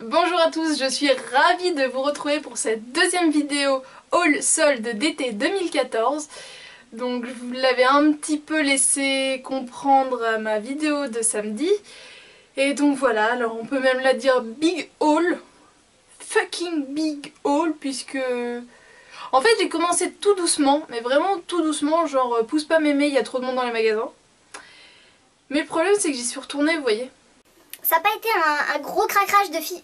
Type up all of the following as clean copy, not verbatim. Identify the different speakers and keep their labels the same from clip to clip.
Speaker 1: Bonjour à tous, je suis ravie de vous retrouver pour cette deuxième vidéo haul solde d'été 2014. Donc je vous l'avais un petit peu laissé comprendre à ma vidéo de samedi. Et donc voilà, alors on peut même la dire big haul, fucking big haul, puisque... En fait j'ai commencé tout doucement, mais vraiment tout doucement, genre pousse pas mémé, il y a trop de monde dans les magasins. Mais le problème c'est que j'y suis retournée, vous voyez.
Speaker 2: Ça n'a pas été un gros cracrage de filles.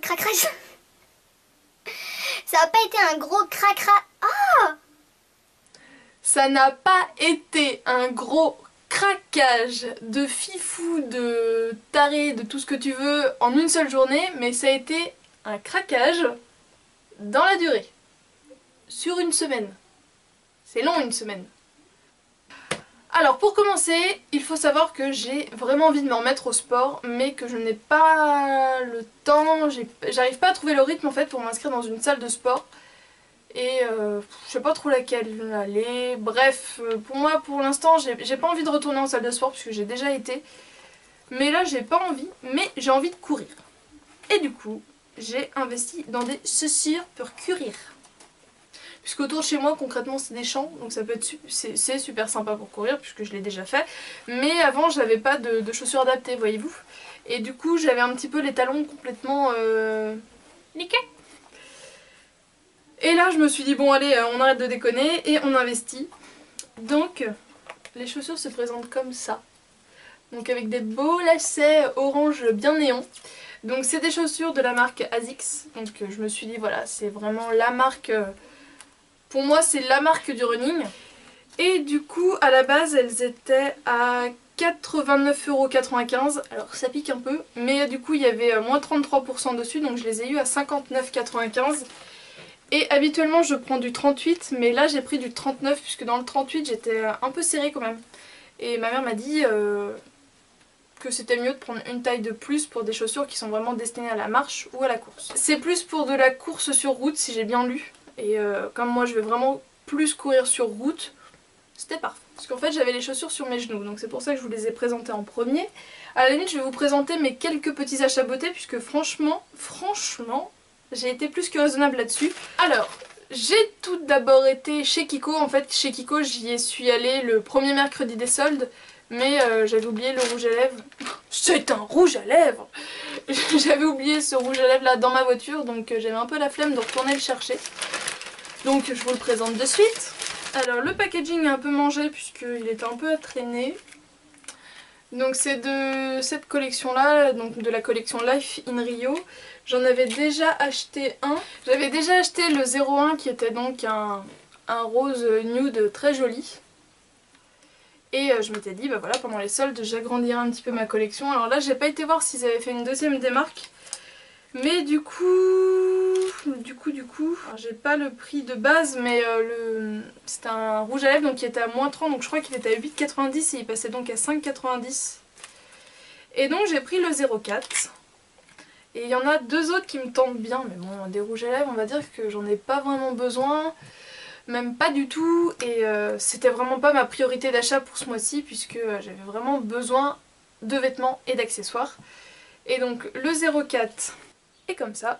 Speaker 2: Cracrage. Ça n'a pas été un gros cracra. Ah,
Speaker 1: Ça n'a pas été un gros craquage de fifou, de taré, de tout ce que tu veux en une seule journée, mais ça a été un craquage dans la durée. Sur une semaine. C'est long une semaine. Alors pour commencer, il faut savoir que j'ai vraiment envie de me remettre au sport, mais que je n'ai pas le temps, j'arrive pas à trouver le rythme en fait pour m'inscrire dans une salle de sport. Et je sais pas trop laquelle aller. Bref, pour moi pour l'instant j'ai pas envie de retourner en salle de sport puisque j'ai déjà été. Mais là j'ai pas envie, mais j'ai envie de courir. Et du coup j'ai investi dans des chaussures pour courir. Puisqu'autour de chez moi concrètement c'est des champs, donc ça peut être c'est super sympa pour courir puisque je l'ai déjà fait. Mais avant j'avais pas de chaussures adaptées, voyez-vous. Et du coup j'avais un petit peu les talons complètement niqués. Et là je me suis dit bon allez on arrête de déconner et on investit. Donc les chaussures se présentent comme ça. Donc avec des beaux lacets orange bien néon. Donc c'est des chaussures de la marque ASICS. Donc je me suis dit voilà c'est vraiment la marque, pour moi c'est la marque du running. Et du coup à la base elles étaient à 89,95 €. Alors ça pique un peu mais du coup il y avait moins 33% dessus donc je les ai eu à 59,95 €. Et habituellement je prends du 38 mais là j'ai pris du 39 puisque dans le 38 j'étais un peu serrée quand même. Et ma mère m'a dit que c'était mieux de prendre une taille de plus pour des chaussures qui sont vraiment destinées à la marche ou à la course. C'est plus pour de la course sur route si j'ai bien lu. Et comme moi je vais vraiment plus courir sur route, c'était parfait. Parce qu'en fait j'avais les chaussures sur mes genoux donc c'est pour ça que je vous les ai présentées en premier. À la limite je vais vous présenter mes quelques petits achats beauté puisque franchement j'ai été plus que raisonnable là-dessus. Alors, j'ai tout d'abord été chez Kiko. En fait, chez Kiko, j'y suis allée le premier mercredi des soldes. Mais j'avais oublié le rouge à lèvres. C'est un rouge à lèvres! J'avais oublié ce rouge à lèvres là dans ma voiture. Donc j'avais un peu la flemme de retourner le chercher. Donc je vous le présente de suite. Alors le packaging est un peu mangé puisqu'il était un peu à traîner. Donc c'est de cette collection là, donc de la collection Life in Rio. J'en avais déjà acheté un. J'avais déjà acheté le 01 qui était donc un rose nude très joli. Et je m'étais dit bah voilà pendant les soldes j'agrandirai un petit peu ma collection. Alors là j'ai pas été voir s'ils avaient fait une deuxième démarque. Mais du coup j'ai pas le prix de base mais c'était un rouge à lèvres donc qui était à moins 30 donc je crois qu'il était à 8,90 et il passait donc à 5,90. Et donc j'ai pris le 04. Et il y en a deux autres qui me tentent bien mais bon des rouges à lèvres on va dire que j'en ai pas vraiment besoin. Même pas du tout et c'était vraiment pas ma priorité d'achat pour ce mois-ci puisque j'avais vraiment besoin de vêtements et d'accessoires. Et donc le 04 est comme ça.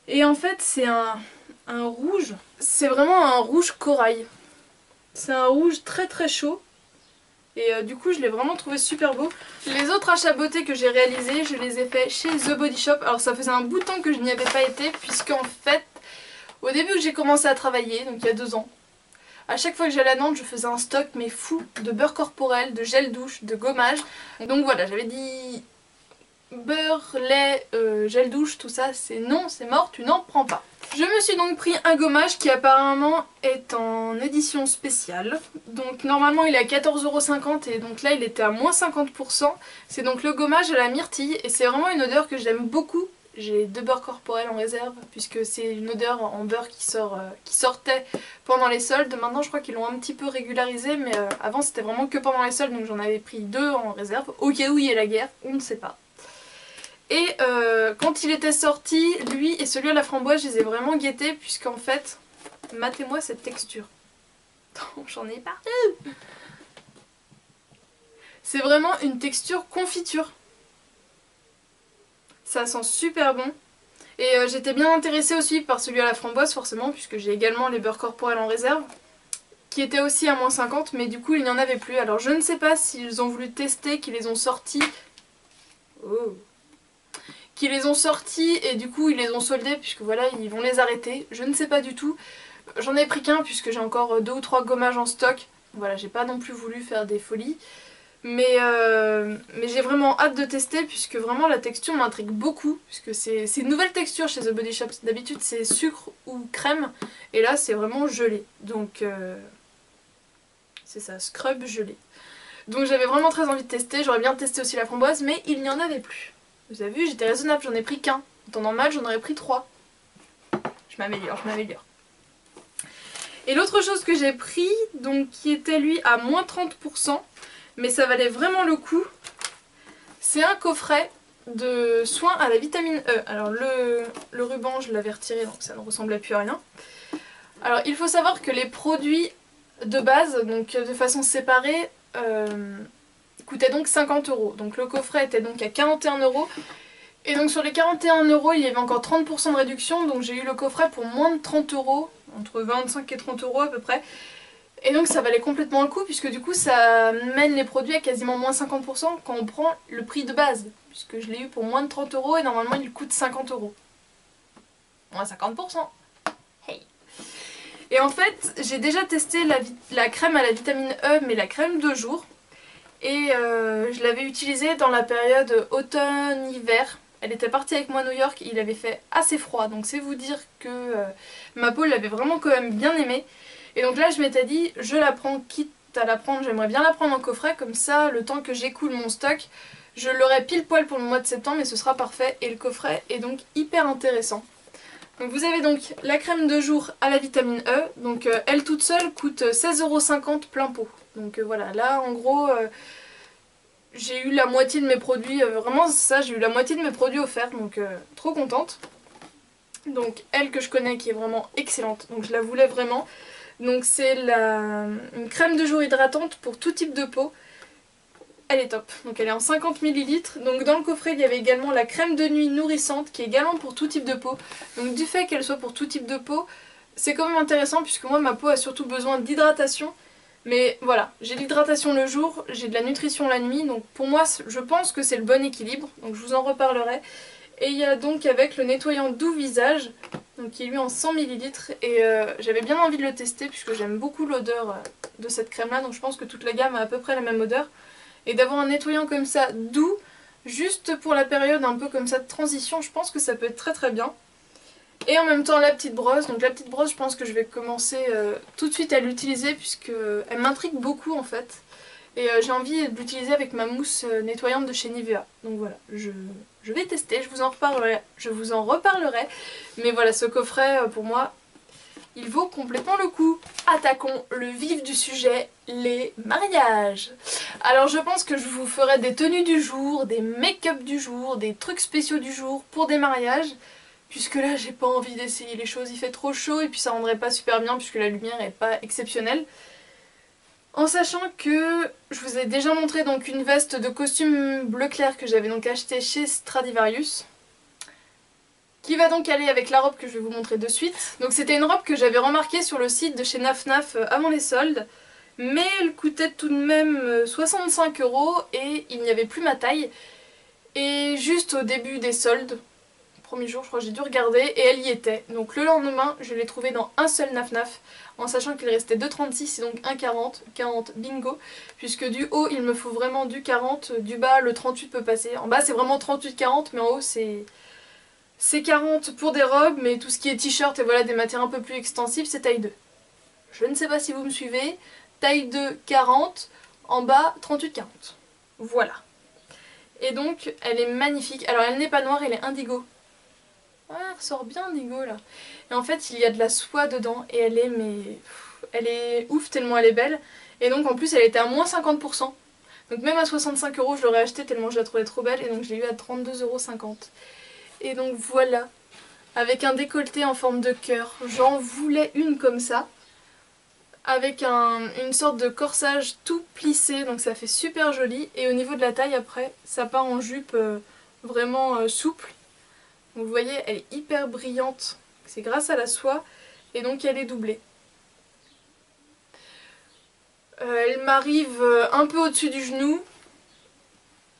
Speaker 1: Et en fait c'est un rouge, c'est vraiment un rouge corail. C'est un rouge très très chaud. Et du coup je l'ai vraiment trouvé super beau. Les autres achats beauté que j'ai réalisés, je les ai fait chez The Body Shop. Alors ça faisait un bout de temps que je n'y avais pas été puisqu'en fait au début où j'ai commencé à travailler, donc il y a 2 ans, à chaque fois que j'allais à Nantes je faisais un stock mais fou de beurre corporel, de gel douche, de gommage. Et donc voilà j'avais dit beurre, lait, gel douche, tout ça c'est non, c'est mort, tu n'en prends pas. Je me suis donc pris un gommage qui apparemment est en édition spéciale. Donc normalement il est à 14,50 € et donc là il était à moins 50%. C'est donc le gommage à la myrtille et c'est vraiment une odeur que j'aime beaucoup. J'ai 2 beurres corporels en réserve puisque c'est une odeur en beurre qui sortait pendant les soldes. Maintenant je crois qu'ils l'ont un petit peu régularisé mais avant c'était vraiment que pendant les soldes donc j'en avais pris 2 en réserve au cas où il y ait la guerre, on ne sait pas. Et quand il était sorti, lui et celui à la framboise, je les ai vraiment guettés puisqu'en fait, matez-moi cette texture. J'en ai partout. C'est vraiment une texture confiture. Ça sent super bon. Et j'étais bien intéressée aussi par celui à la framboise forcément, puisque j'ai également les beurres corporels en réserve, qui étaient aussi à -50, mais du coup il n'y en avait plus. Alors je ne sais pas s'ils ont voulu tester, qu'ils les ont sortis... Oh. Qu'ils les ont sortis et du coup ils les ont soldés, puisque voilà, ils vont les arrêter. Je ne sais pas du tout. J'en ai pris qu'un, puisque j'ai encore 2 ou 3 gommages en stock. Voilà, j'ai pas non plus voulu faire des folies. Mais j'ai vraiment hâte de tester, puisque vraiment la texture m'intrigue beaucoup, puisque c'est une nouvelle texture chez The Body Shop. D'habitude c'est sucre ou crème, et là c'est vraiment gelé. Donc c'est ça, scrub gelé. Donc j'avais vraiment très envie de tester, j'aurais bien testé aussi la framboise, mais il n'y en avait plus. Vous avez vu, j'étais raisonnable, j'en ai pris qu'un. En temps normal, j'en aurais pris 3. Je m'améliore, je m'améliore. Et l'autre chose que j'ai pris, donc qui était lui à -30%, mais ça valait vraiment le coup, c'est un coffret de soins à la vitamine E. Alors le ruban, je l'avais retiré, donc ça ne ressemblait plus à rien. Alors il faut savoir que les produits de base, donc de façon séparée, coûtaient donc 50 €. Donc le coffret était donc à 41 €. Et donc sur les 41 €, il y avait encore 30% de réduction, donc j'ai eu le coffret pour moins de 30 €, entre 25 et 30 € à peu près. Et donc ça valait complètement le coup, puisque du coup ça mène les produits à quasiment -50% quand on prend le prix de base. Puisque je l'ai eu pour moins de 30 € et normalement il coûte 50 €. Moins 50%. Hey. Et en fait, j'ai déjà testé la crème à la vitamine E, mais la crème de jour. Et je l'avais utilisée dans la période automne-hiver. Elle était partie avec moi à New York, il avait fait assez froid, donc c'est vous dire que ma peau l'avait vraiment quand même bien aimée. Et donc là je m'étais dit, je la prends, quitte à la prendre, j'aimerais bien la prendre en coffret, comme ça le temps que j'écoule mon stock, je l'aurai pile poil pour le mois de septembre et ce sera parfait. Et le coffret est donc hyper intéressant. Donc vous avez donc la crème de jour à la vitamine E, donc elle toute seule coûte 16,50 € plein pot. Donc voilà, là en gros... j'ai eu la moitié de mes produits, vraiment ça, j'ai eu la moitié de mes produits offerts, donc trop contente. Donc elle que je connais qui est vraiment excellente, donc je la voulais vraiment. Donc c'est une crème de jour hydratante pour tout type de peau. Elle est top, donc elle est en 50 ml. Donc dans le coffret il y avait également la crème de nuit nourrissante qui est également pour tout type de peau. Donc du fait qu'elle soit pour tout type de peau, c'est quand même intéressant puisque moi ma peau a surtout besoin d'hydratation. Mais voilà, j'ai l'hydratation le jour, j'ai de la nutrition la nuit, donc pour moi je pense que c'est le bon équilibre, donc je vous en reparlerai. Et il y a donc avec le nettoyant doux visage, donc qui est lui en 100 ml, et j'avais bien envie de le tester puisque j'aime beaucoup l'odeur de cette crème là, donc je pense que toute la gamme a à peu près la même odeur. Et d'avoir un nettoyant comme ça doux, juste pour la période un peu comme ça de transition, je pense que ça peut être très très bien. Et en même temps la petite brosse, donc la petite brosse je pense que je vais commencer tout de suite à l'utiliser puisque elle m'intrigue beaucoup en fait. Et j'ai envie de l'utiliser avec ma mousse nettoyante de chez Nivea. Donc voilà, je vais tester, je vous en reparlerai. Mais voilà, ce coffret pour moi, il vaut complètement le coup. Attaquons le vif du sujet, les mariages. Alors je pense que je vous ferai des tenues du jour, des make-up du jour, des trucs spéciaux du jour pour des mariages. Puisque là j'ai pas envie d'essayer les choses, il fait trop chaud et puis ça rendrait pas super bien puisque la lumière est pas exceptionnelle. En sachant que je vous ai déjà montré donc une veste de costume bleu clair que j'avais donc achetée chez Stradivarius. Qui va donc aller avec la robe que je vais vous montrer de suite. Donc c'était une robe que j'avais remarquée sur le site de chez Naf Naf avant les soldes. Mais elle coûtait tout de même 65 € et il n'y avait plus ma taille. Et juste au début des soldes, premier jour je crois que j'ai dû regarder et elle y était. Donc le lendemain je l'ai trouvée dans un seul Naf Naf en sachant qu'il restait 2,36 et donc 1,40, 40 bingo, puisque du haut il me faut vraiment du 40, du bas le 38 peut passer. En bas c'est vraiment 38-40 mais en haut c'est 40 pour des robes, mais tout ce qui est t-shirt et voilà des matières un peu plus extensives c'est taille 2. Je ne sais pas si vous me suivez, taille 2 40, en bas 38-40. Voilà. Et donc elle est magnifique, alors elle n'est pas noire, elle est indigo. Ah, elle ressort bien indigo là. Et en fait il y a de la soie dedans et elle est elle est ouf tellement elle est belle. Et donc en plus elle était à moins 50%. Donc même à 65 € je l'aurais acheté tellement je la trouvais trop belle et donc je l'ai eu à 32,50 €. Et donc voilà, avec un décolleté en forme de cœur. J'en voulais une comme ça. Avec une sorte de corsage tout plissé, donc ça fait super joli. Et au niveau de la taille après, ça part en jupe vraiment souple. Donc vous voyez, elle est hyper brillante, c'est grâce à la soie, et donc elle est doublée. Elle m'arrive un peu au-dessus du genou,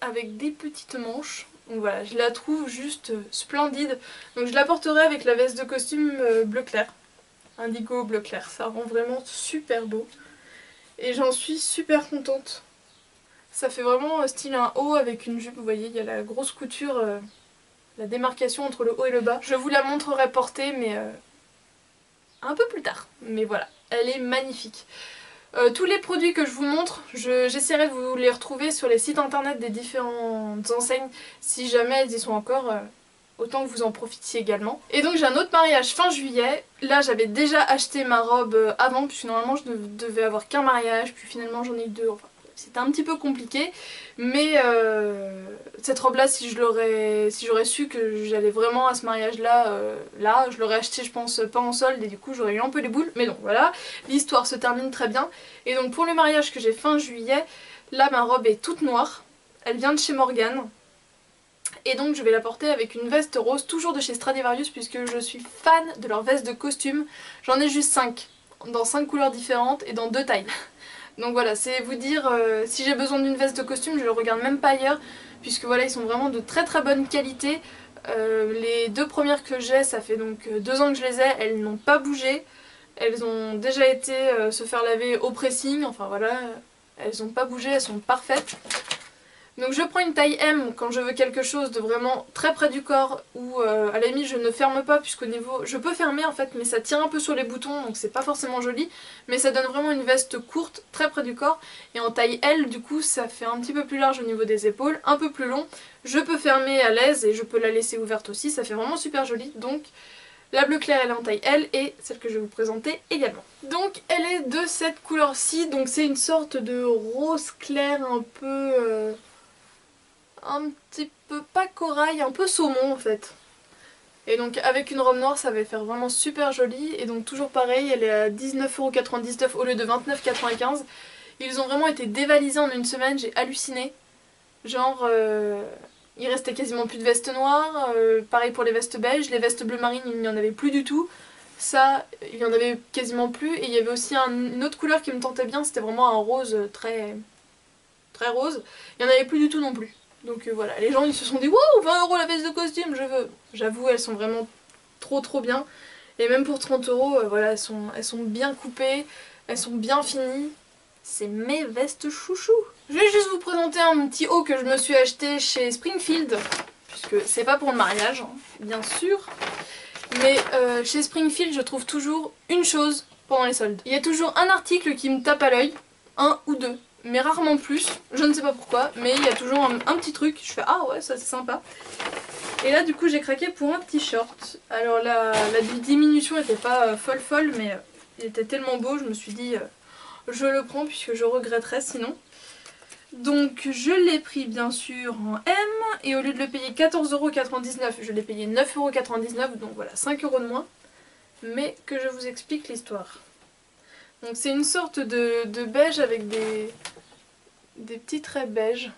Speaker 1: avec des petites manches. Donc voilà, je la trouve juste splendide. Donc je la porterai avec la veste de costume bleu clair. Indigo bleu clair, ça rend vraiment super beau. Et j'en suis super contente. Ça fait vraiment style un haut avec une jupe, vous voyez, il y a la grosse couture, la démarcation entre le haut et le bas. Je vous la montrerai portée, mais un peu plus tard. Mais voilà, elle est magnifique. Tous les produits que je vous montre, j'essaierai de vous les retrouver sur les sites internet des différentes enseignes. Si jamais elles y sont encore, autant que vous en profitiez également. Et donc j'ai un autre mariage fin juillet. Là j'avais déjà acheté ma robe avant, puisque normalement je ne devais avoir qu'un mariage, puis finalement j'en ai eu deux. Enfin, c'était un petit peu compliqué, mais cette robe là, si j'aurais su que j'allais vraiment à ce mariage là, je l'aurais acheté je pense pas en solde et du coup j'aurais eu un peu les boules, mais donc voilà, l'histoire se termine très bien. Et donc pour le mariage que j'ai fin juillet, là ma robe est toute noire, elle vient de chez Morgane. Et donc je vais la porter avec une veste rose, toujours de chez Stradivarius, puisque je suis fan de leur veste de costume. J'en ai juste 5, dans 5 couleurs différentes et dans 2 tailles. Donc voilà, c'est vous dire, si j'ai besoin d'une veste de costume, je ne regarde même pas ailleurs, puisque voilà, ils sont vraiment de très très bonne qualité. Les 2 premières que j'ai, ça fait donc 2 ans que je les ai, elles n'ont pas bougé. Elles ont déjà été se faire laver au pressing, enfin voilà, elles n'ont pas bougé, elles sont parfaites. Donc je prends une taille M quand je veux quelque chose de vraiment très près du corps, ou à la limite je ne ferme pas, puisqu'au niveau... Je peux fermer en fait, mais ça tire un peu sur les boutons, donc c'est pas forcément joli, mais ça donne vraiment une veste courte, très près du corps, et en taille L du coup ça fait un petit peu plus large au niveau des épaules, un peu plus long. Je peux fermer à l'aise et je peux la laisser ouverte aussi, ça fait vraiment super joli. Donc la bleu clair elle est en taille L, et celle que je vais vous présenter également. Donc elle est de cette couleur-ci, donc c'est une sorte de rose clair un peu... un petit peu, pas corail, un peu saumon en fait. Et donc avec une robe noire ça va faire vraiment super joli. Et donc toujours pareil, elle est à 19,99 € au lieu de 29,95 €. Ils ont vraiment été dévalisés en une semaine, j'ai halluciné. Genre il restait quasiment plus de vestes noires, pareil pour les vestes beiges, les vestes bleu marine il n'y en avait plus du tout. Ça, il y en avait quasiment plus. Et il y avait aussi une autre couleur qui me tentait bien, c'était vraiment un rose très rose. Il n'y en avait plus du tout non plus. Donc voilà, les gens ils se sont dit waouh, 20 € la veste de costume, je veux. J'avoue, elles sont vraiment trop bien. Et même pour 30 €, voilà, elles sont bien coupées, elles sont bien finies. C'est mes vestes chouchou. Je vais juste vous présenter un petit haut que je me suis acheté chez Springfield, puisque c'est pas pour le mariage, hein, bien sûr. Mais chez Springfield, je trouve toujours une chose pendant les soldes. Il y a toujours un article qui me tape à l'œil, un ou deux, mais rarement plus, je ne sais pas pourquoi, mais il y a toujours un petit truc, je fais ah ouais ça c'est sympa. Et là du coup j'ai craqué pour un t-shirt. Alors la diminution n'était pas folle mais il était tellement beau, je me suis dit je le prends puisque je regretterais sinon. Donc je l'ai pris bien sûr en M, et au lieu de le payer 14,99 €, je l'ai payé 9,99 €, donc voilà 5 € de moins. Mais que je vous explique l'histoire. Donc c'est une sorte de beige avec des petits traits beige.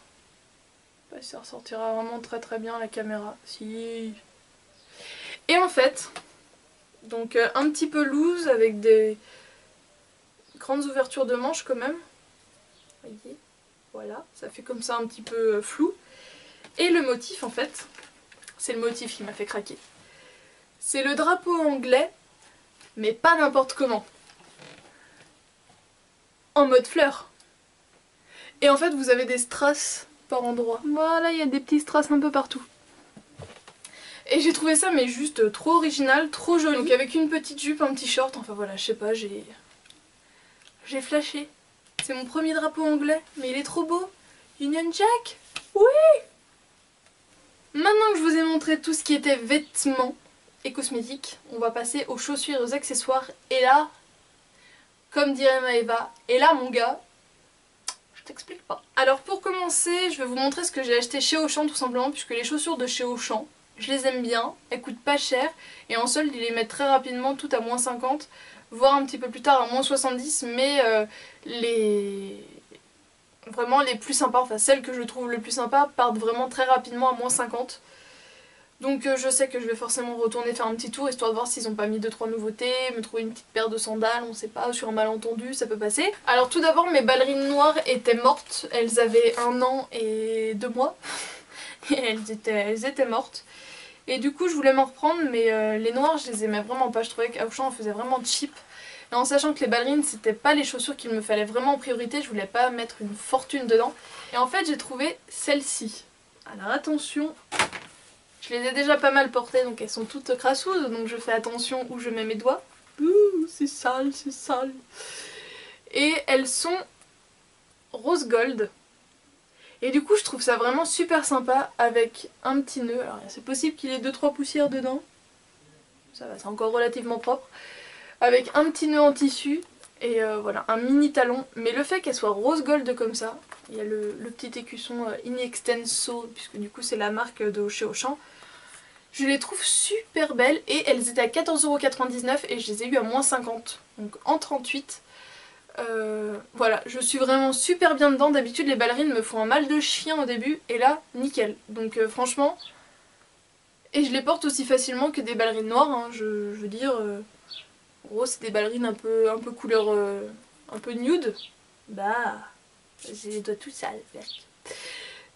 Speaker 1: Je sais pas si ça ressortira vraiment très bien à la caméra. Si. Et en fait, donc un petit peu loose avec des grandes ouvertures de manches quand même. Voyez, voilà, ça fait comme ça un petit peu flou. Et le motif en fait, c'est le motif qui m'a fait craquer. C'est le drapeau anglais, mais pas n'importe comment. En mode fleur. Et en fait vous avez des strass par endroits. Voilà, il y a des petits strass un peu partout. Et j'ai trouvé ça mais juste trop original, trop joli. Donc avec une petite jupe, un petit short, enfin voilà, je sais pas, j'ai flashé. C'est mon premier drapeau anglais, mais il est trop beau. Union Jack. Oui. Maintenant que je vous ai montré tout ce qui était vêtements et cosmétiques, on va passer aux chaussures et aux accessoires. Et là, comme dirait Maëva, et là mon gars, je t'explique pas. Alors pour commencer, je vais vous montrer ce que j'ai acheté chez Auchan tout simplement, puisque les chaussures de chez Auchan, je les aime bien, elles coûtent pas cher, et en solde ils les mettent très rapidement, tout à moins 50, voire un petit peu plus tard à moins 70, mais vraiment les plus sympas, enfin celles que je trouve les plus sympas, partent vraiment très rapidement à moins 50. Donc je sais que je vais forcément retourner faire un petit tour histoire de voir s'ils ont pas mis 2-3 nouveautés, me trouver une petite paire de sandales, on sait pas, sur un malentendu, ça peut passer. Alors tout d'abord mes ballerines noires étaient mortes, elles avaient 1 an et 2 mois, et elles étaient mortes. Et du coup je voulais m'en reprendre mais les noires je les aimais vraiment pas, je trouvais qu'Auchan faisait vraiment cheap. Et en sachant que les ballerines c'était pas les chaussures qu'il me fallait vraiment en priorité, je voulais pas mettre une fortune dedans. Et en fait j'ai trouvé celle-ci. Alors attention, je les ai déjà pas mal portées donc elles sont toutes crassouses donc je fais attention où je mets mes doigts. Ouh, c'est sale, c'est sale. Et elles sont rose gold. Et du coup je trouve ça vraiment super sympa avec un petit nœud. Alors c'est possible qu'il y ait 2-3 poussières dedans. Ça va, c'est encore relativement propre. Avec un petit nœud en tissu et voilà, un mini talon. Mais le fait qu'elle soit rose gold comme ça, il y a le petit écusson In Extenso, puisque du coup c'est la marque de chez Auchan. Je les trouve super belles et elles étaient à 14,99€ et je les ai eues à moins 50, donc en 38. Voilà, je suis vraiment super bien dedans. D'habitude les ballerines me font un mal de chien au début et là, nickel. Donc franchement, et je les porte aussi facilement que des ballerines noires, hein, je veux dire... En gros c'est des ballerines un peu couleur un peu nude. Bah, j'ai les doigts tout sales.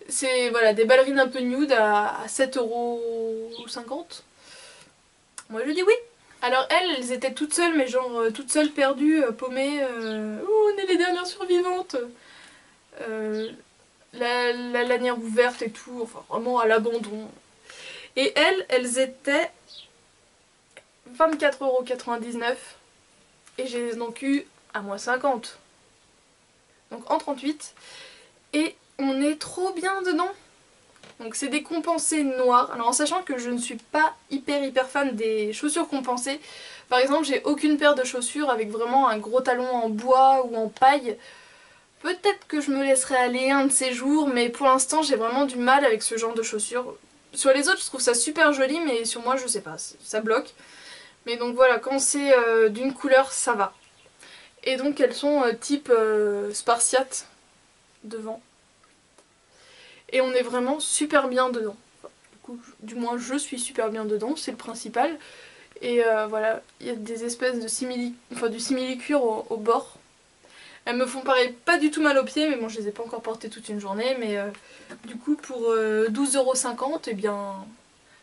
Speaker 1: C'est voilà, des ballerines un peu nude à 7,50€. Moi je dis oui. Alors elles étaient toutes seules, mais genre toutes seules perdues, paumées. Oh, on est les dernières survivantes. La lanière ouverte et tout, enfin vraiment à l'abandon. Et elles étaient 24,99€ et j'ai donc eu à moins 50. Donc en 38. Et on est trop bien dedans. Donc c'est des compensés noirs. Alors en sachant que je ne suis pas hyper fan des chaussures compensées. Par exemple j'ai aucune paire de chaussures avec vraiment un gros talon en bois ou en paille. Peut-être que je me laisserai aller un de ces jours, mais pour l'instant j'ai vraiment du mal avec ce genre de chaussures. Sur les autres je trouve ça super joli, mais sur moi je sais pas, ça bloque. Mais donc voilà, quand c'est d'une couleur ça va. Et donc elles sont type spartiate devant. Et on est vraiment super bien dedans. Enfin, du moins je suis super bien dedans, c'est le principal. Et voilà, il y a des espèces de du simili-cuir au bord. Elles me font pareil pas du tout mal aux pieds, mais bon je les ai pas encore portées toute une journée. Mais du coup pour 12,50€, et bien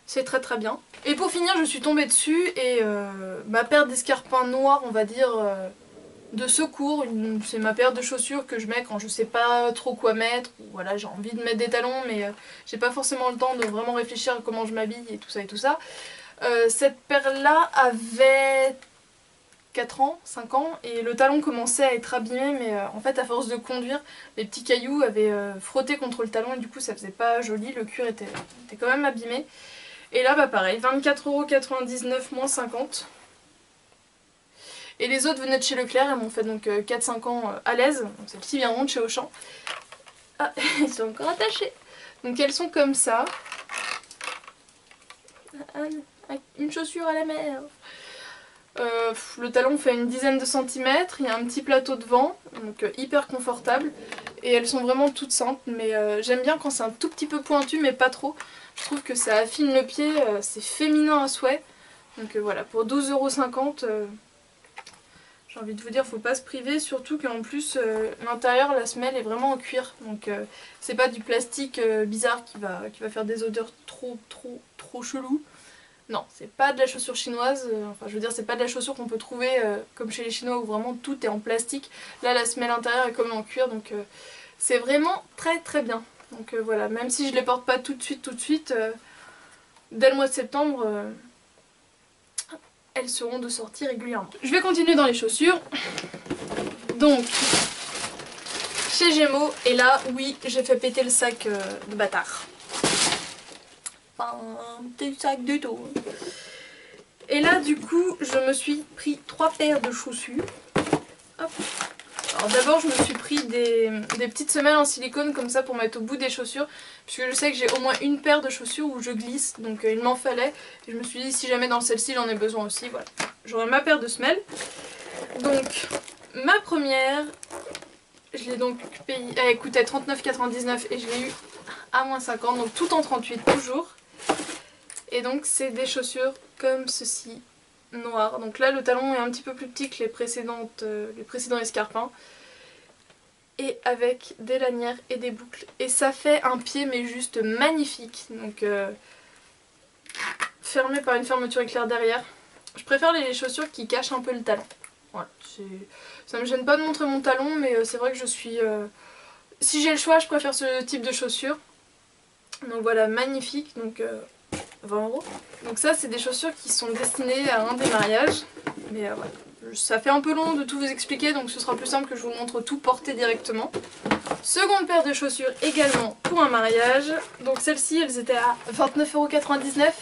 Speaker 1: c'est très bien. Et pour finir je suis tombée dessus et ma paire d'escarpins noirs on va dire... de secours, c'est ma paire de chaussures que je mets quand je sais pas trop quoi mettre, ou voilà j'ai envie de mettre des talons mais j'ai pas forcément le temps de vraiment réfléchir à comment je m'habille et tout ça. Cette paire là avait 4 ans, 5 ans et le talon commençait à être abîmé mais en fait à force de conduire les petits cailloux avaient frotté contre le talon et du coup ça faisait pas joli, le cuir était quand même abîmé. Et là bah pareil, 24,99€ moins 50. Et les autres venaient de chez Leclerc, elles m'ont fait donc 4-5 ans à l'aise. Celles-ci viendront de chez Auchan. Ah, elles sont encore attachées. Donc elles sont comme ça. Une chaussure à la mer. Le talon fait une dizaine de centimètres, il y a un petit plateau devant, donc hyper confortable. Et elles sont vraiment toutes simples, mais j'aime bien quand c'est un tout petit peu pointu, mais pas trop. Je trouve que ça affine le pied, c'est féminin à souhait. Donc voilà, pour 12,50€... j'ai envie de vous dire, faut pas se priver, surtout qu'en plus l'intérieur, la semelle est vraiment en cuir. Donc c'est pas du plastique bizarre qui va faire des odeurs trop cheloues. Non, c'est pas de la chaussure chinoise, enfin je veux dire c'est pas de la chaussure qu'on peut trouver comme chez les Chinois où vraiment tout est en plastique. Là la semelle intérieure est comme en cuir donc c'est vraiment très bien. Donc voilà, même si je les porte pas tout de suite, dès le mois de septembre... elles seront de sortie régulièrement. Je vais continuer dans les chaussures. Donc, chez Gémeaux, et là, oui, j'ai fait péter le sac de bâtard. Pas un petit sac du tout. Et là, du coup, je me suis pris 3 paires de chaussures. Hop. Alors d'abord, je me suis pris des petites semelles en silicone comme ça pour mettre au bout des chaussures. Puisque je sais que j'ai au moins une paire de chaussures où je glisse, donc il m'en fallait. Et je me suis dit, si jamais dans celle-ci, j'en ai besoin aussi, voilà. J'aurai ma paire de semelles. Donc, ma première, je l'ai donc payée, elle coûtait 39,99€ et je l'ai eu à moins 50, donc tout en 38 toujours. Et donc c'est des chaussures comme ceci, noires. Donc là le talon est un petit peu plus petit que les précédents escarpins. Et avec des lanières et des boucles. Et ça fait un pied mais juste magnifique. Donc fermé par une fermeture éclair derrière. Je préfère les chaussures qui cachent un peu le talon. Voilà, ça me gêne pas de montrer mon talon, mais c'est vrai que je suis... Si j'ai le choix, je préfère ce type de chaussures. Donc voilà, magnifique. Donc 20 €. Donc ça, c'est des chaussures qui sont destinées à un des mariages. Mais voilà. Ça fait un peu long de tout vous expliquer, donc ce sera plus simple que je vous montre tout porté directement. Seconde paire de chaussures également pour un mariage. Donc celles-ci, elles étaient à 29,99 €.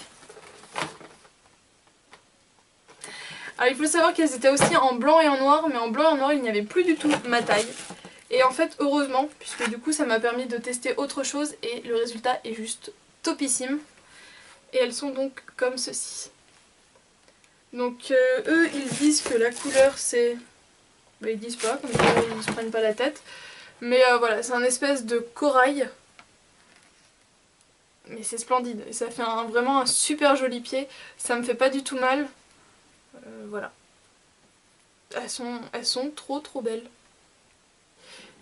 Speaker 1: Alors il faut savoir qu'elles étaient aussi en blanc et en noir, mais en blanc et en noir il n'y avait plus du tout ma taille. Et en fait heureusement, puisque du coup ça m'a permis de tester autre chose et le résultat est juste topissime. Et elles sont donc comme ceci. Donc eux ils disent que la couleur c'est... Bah, ils disent pas, comme ça ils se prennent pas la tête. Mais voilà, c'est un espèce de corail. Mais c'est splendide et ça fait vraiment un super joli pied. Ça me fait pas du tout mal. Voilà. Elles sont trop belles.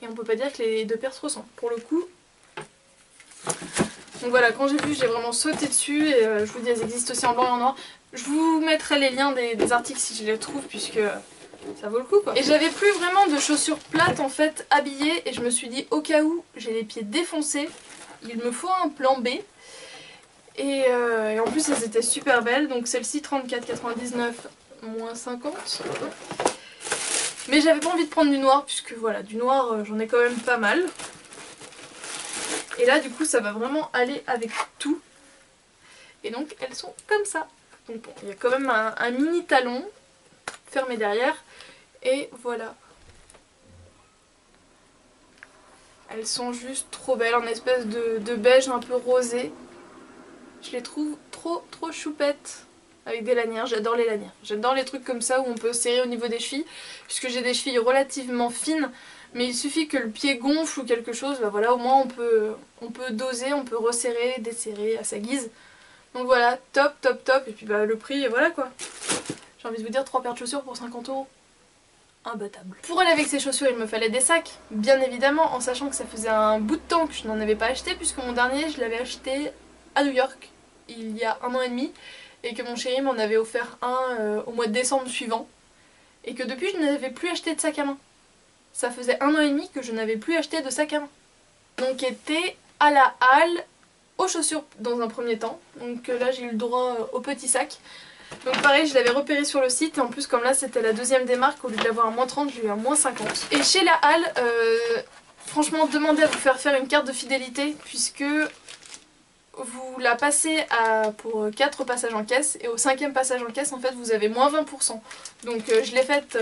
Speaker 1: Et on peut pas dire que les deux paires se ressemblent. Pour le coup... Donc voilà, quand j'ai vu, j'ai vraiment sauté dessus. Et je vous dis, elles existent aussi en blanc et en noir. Je vous mettrai les liens des articles si je les trouve, puisque ça vaut le coup quoi. Et j'avais plus vraiment de chaussures plates en fait habillées. Et je me suis dit, au cas où j'ai les pieds défoncés, il me faut un plan B. Et en plus elles étaient super belles. Donc celle-ci 34,99 moins 50. Mais j'avais pas envie de prendre du noir puisque voilà, du noir j'en ai quand même pas mal. Et là du coup ça va vraiment aller avec tout. Et donc elles sont comme ça. Donc bon, il y a quand même un mini talon fermé derrière. Et voilà. Elles sont juste trop belles en espèce de beige un peu rosé. Je les trouve trop choupettes. Avec des lanières, j'adore les lanières. J'adore les trucs comme ça où on peut serrer au niveau des chevilles. Puisque j'ai des chevilles relativement fines. Mais il suffit que le pied gonfle ou quelque chose. Bah voilà, au moins on peut doser, on peut resserrer, desserrer à sa guise. Donc voilà, top. Et puis bah le prix, voilà quoi. J'ai envie de vous dire 3 paires de chaussures pour 50 €. Imbattable. Pour aller avec ces chaussures, il me fallait des sacs. Bien évidemment, en sachant que ça faisait un bout de temps que je n'en avais pas acheté. Puisque mon dernier, je l'avais acheté à New York. Il y a 1 an et demi. Et que mon chéri m'en avait offert un au mois de décembre suivant. Et que depuis je n'avais plus acheté de sac à main. Ça faisait 1 an et demi que je n'avais plus acheté de sac à main. Donc était à la halle, aux chaussures dans un premier temps. Donc là j'ai eu le droit au petit sac. Donc pareil, je l'avais repéré sur le site. Et en plus comme là c'était la deuxième des marques, au lieu de l'avoir à moins 30, je l'ai eu à moins 50. Et chez la halle, franchement demandez à vous faire une carte de fidélité. Puisque... vous la passez pour 4 passages en caisse et au 5e passage en caisse en fait vous avez moins 20%. Donc je l'ai faite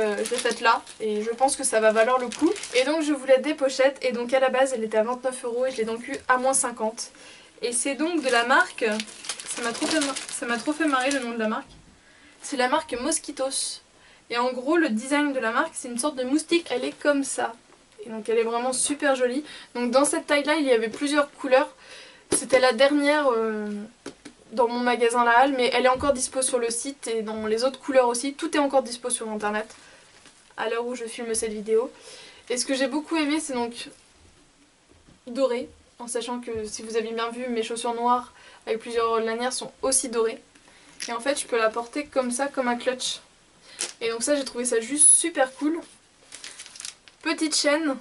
Speaker 1: là et je pense que ça va valoir le coup. Et donc je voulais des pochettes et donc à la base elle était à 29 € et je l'ai donc eu à moins 50. Et c'est donc de la marque, ça m'a trop fait marrer le nom de la marque. C'est la marque Mosquitos. Et en gros le design de la marque c'est une sorte de moustique, elle est comme ça. Et donc elle est vraiment super jolie. Donc dans cette taille là il y avait plusieurs couleurs. C'était la dernière dans mon magasin La Halle, mais elle est encore dispo sur le site et dans les autres couleurs aussi. Tout est encore dispo sur internet à l'heure où je filme cette vidéo. Et ce que j'ai beaucoup aimé, c'est donc doré, en sachant que si vous avez bien vu, mes chaussures noires avec plusieurs lanières sont aussi dorées. Et en fait, je peux la porter comme ça, comme un clutch. Et donc ça, j'ai trouvé ça juste super cool. Petite chaîne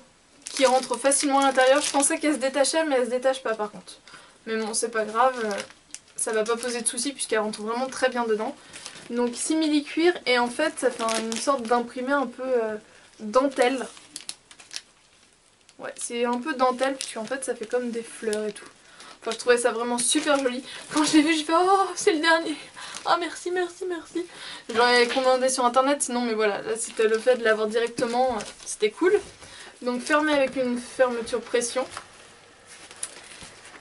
Speaker 1: qui rentre facilement à l'intérieur. Je pensais qu'elle se détachait, mais elle se détache pas par contre. Mais bon, c'est pas grave, ça va pas poser de soucis puisqu'elle rentre vraiment très bien dedans. Donc simili cuir et en fait ça fait une sorte d'imprimé un peu dentelle. Ouais, c'est un peu dentelle puisqu'en fait ça fait comme des fleurs et tout. Enfin je trouvais ça vraiment super joli. Quand je l'ai vu j'ai fait oh c'est le dernier. Oh merci. J'aurais commandé sur internet sinon mais voilà, là c'était le fait de l'avoir directement, c'était cool. Donc fermé avec une fermeture pression.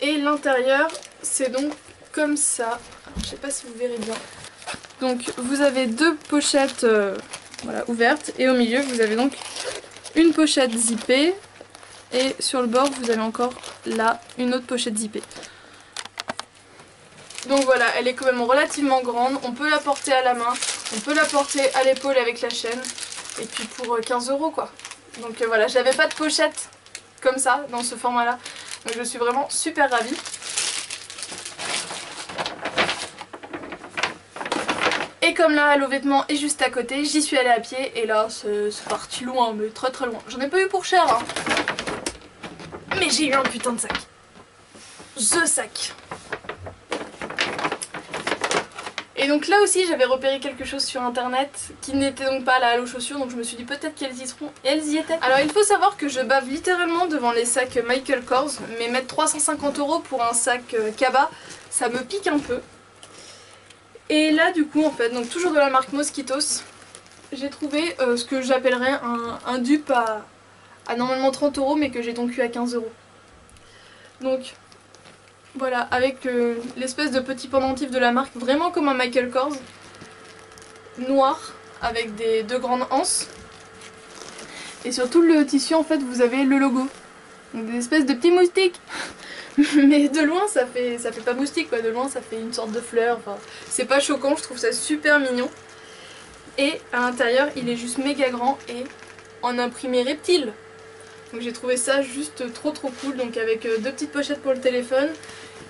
Speaker 1: Et l'intérieur, c'est donc comme ça. Alors, je sais pas si vous verrez bien. Donc vous avez 2 pochettes voilà, ouvertes. Et au milieu, vous avez donc une pochette zippée. Et sur le bord, vous avez encore là une autre pochette zippée. Donc voilà, elle est quand même relativement grande, on peut la porter à la main, on peut la porter à l'épaule avec la chaîne, et puis pour 15 € quoi. Donc voilà, j'avais pas de pochette comme ça, dans ce format là, donc je suis vraiment super ravie. Et comme la halle aux vêtements est juste à côté, j'y suis allée à pied, et là c'est parti loin, mais très très loin. J'en ai pas eu pour cher hein, mais j'ai eu un putain de sac. The sac. Et donc là aussi j'avais repéré quelque chose sur internet qui n'était donc pas à la halle aux chaussures, donc je me suis dit peut-être qu'elles y seront, et elles y étaient. Alors il faut savoir que je bave littéralement devant les sacs Michael Kors, mais mettre 350 € pour un sac Kaba, ça me pique un peu. Et là du coup en fait, donc toujours de la marque Mosquitos, j'ai trouvé ce que j'appellerais un dupe à normalement 30 € mais que j'ai donc eu à 15 €. Donc voilà, avec l'espèce de petit pendentif de la marque, vraiment comme un Michael Kors, noir, avec deux grandes anses. Et sur tout le tissu en fait vous avez le logo. Donc des espèces de petits moustiques. Mais de loin ça fait pas moustique quoi, de loin ça fait une sorte de fleur, enfin c'est pas choquant, je trouve ça super mignon. Et à l'intérieur il est juste méga grand et en imprimé reptile. Donc j'ai trouvé ça juste trop cool, donc avec deux petites pochettes pour le téléphone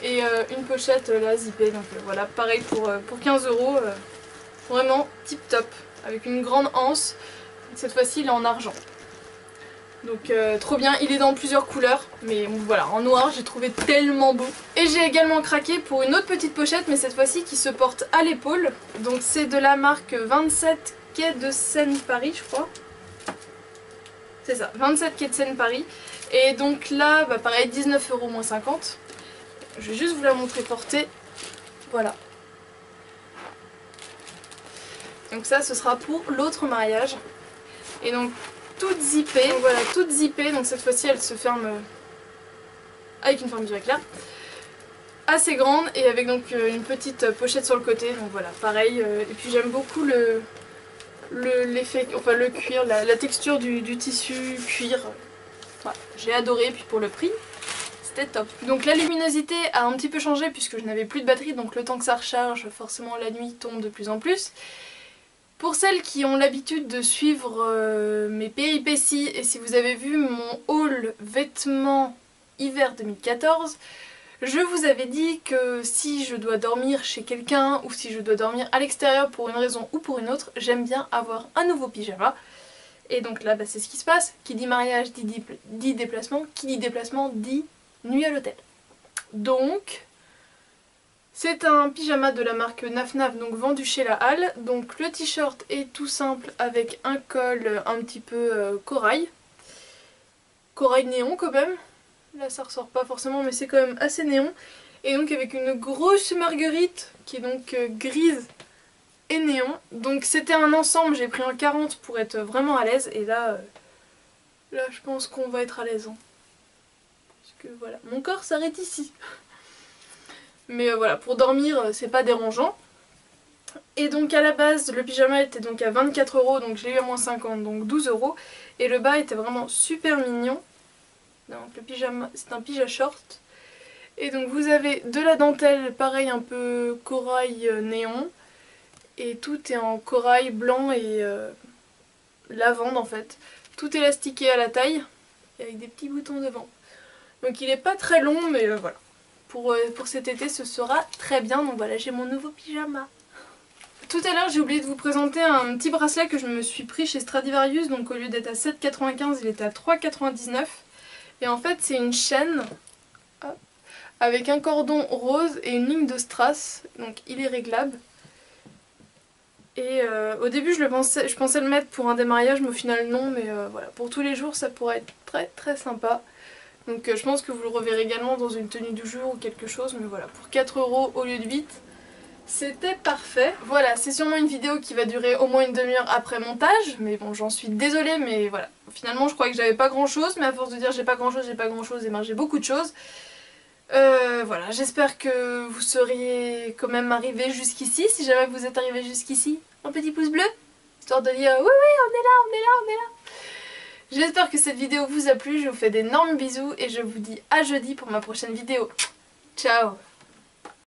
Speaker 1: et une pochette là zippée, donc voilà, pareil pour 15 €, vraiment tip top, avec une grande anse, cette fois-ci il est en argent. Donc trop bien, il est dans plusieurs couleurs, mais voilà, en noir j'ai trouvé tellement beau. Et j'ai également craqué pour une autre petite pochette, mais cette fois-ci qui se porte à l'épaule. Donc c'est de la marque 27 quai de Seine Paris je crois. C'est ça, 27 quai de Seine Paris. Et donc là, bah pareil, 19 € moins 50. Je vais juste vous la montrer portée. Voilà. Donc ça, ce sera pour l'autre mariage. Et donc, toute zippée. Donc voilà, toute zippée. Donc cette fois-ci, elle se ferme avec une fermeture éclair. Assez grande et avec donc une petite pochette sur le côté. Donc voilà, pareil. Et puis j'aime beaucoup l'effet, enfin le cuir, la texture du tissu cuir. Voilà, j'ai adoré. Puis pour le prix, c'était top. Donc la luminosité a un petit peu changé puisque je n'avais plus de batterie, donc le temps que ça recharge, forcément la nuit tombe de plus en plus. Pour celles qui ont l'habitude de suivre mes péripéties, et si vous avez vu mon haul vêtements hiver 2014, je vous avais dit que si je dois dormir chez quelqu'un ou si je dois dormir à l'extérieur pour une raison ou pour une autre, j'aime bien avoir un nouveau pyjama. Et donc là, bah, c'est ce qui se passe. Qui dit mariage dit déplacement. Qui dit déplacement dit nuit à l'hôtel. Donc, c'est un pyjama de la marque Naf Naf, donc vendu chez la Halle. Donc le t-shirt est tout simple avec un col un petit peu corail. Corail néon quand même. Là ça ressort pas forcément mais c'est quand même assez néon. Et donc avec une grosse marguerite qui est donc grise et néon. Donc c'était un ensemble, j'ai pris un 40 pour être vraiment à l'aise. Et là je pense qu'on va être à l'aise. Hein. Parce que voilà, mon corps s'arrête ici. Mais voilà, pour dormir c'est pas dérangeant. Et donc à la base le pyjama était donc à 24 €, donc je l'ai eu à moins 50, donc 12 €. Et le bas était vraiment super mignon. Donc le pyjama, c'est un pyjama short. Et donc vous avez de la dentelle, pareil un peu corail néon. Et tout est en corail blanc et lavande en fait. Tout élastiqué à la taille, et avec des petits boutons devant. Donc il est pas très long mais voilà. Pour cet été ce sera très bien, donc voilà j'ai mon nouveau pyjama. Tout à l'heure j'ai oublié de vous présenter un petit bracelet que je me suis pris chez Stradivarius, donc au lieu d'être à 7,95 il était à 3,99. Et en fait c'est une chaîne hop, avec un cordon rose et une ligne de strass, donc il est réglable. Et au début je pensais le mettre pour un des mariages mais au final non, mais voilà, pour tous les jours ça pourrait être très très sympa. Donc je pense que vous le reverrez également dans une tenue du jour ou quelque chose, mais voilà, pour 4 € au lieu de 8, c'était parfait. Voilà, c'est sûrement une vidéo qui va durer au moins une demi-heure après montage, mais bon j'en suis désolée, mais voilà. Finalement je croyais que j'avais pas grand chose, mais à force de dire j'ai pas grand chose, et ben j'ai beaucoup de choses. Voilà, j'espère que vous seriez quand même arrivé jusqu'ici, si jamais vous êtes arrivé jusqu'ici, un petit pouce bleu, histoire de dire oui oui on est là, on est là, on est là. J'espère que cette vidéo vous a plu, je vous fais d'énormes bisous et je vous dis à jeudi pour ma prochaine vidéo. Ciao!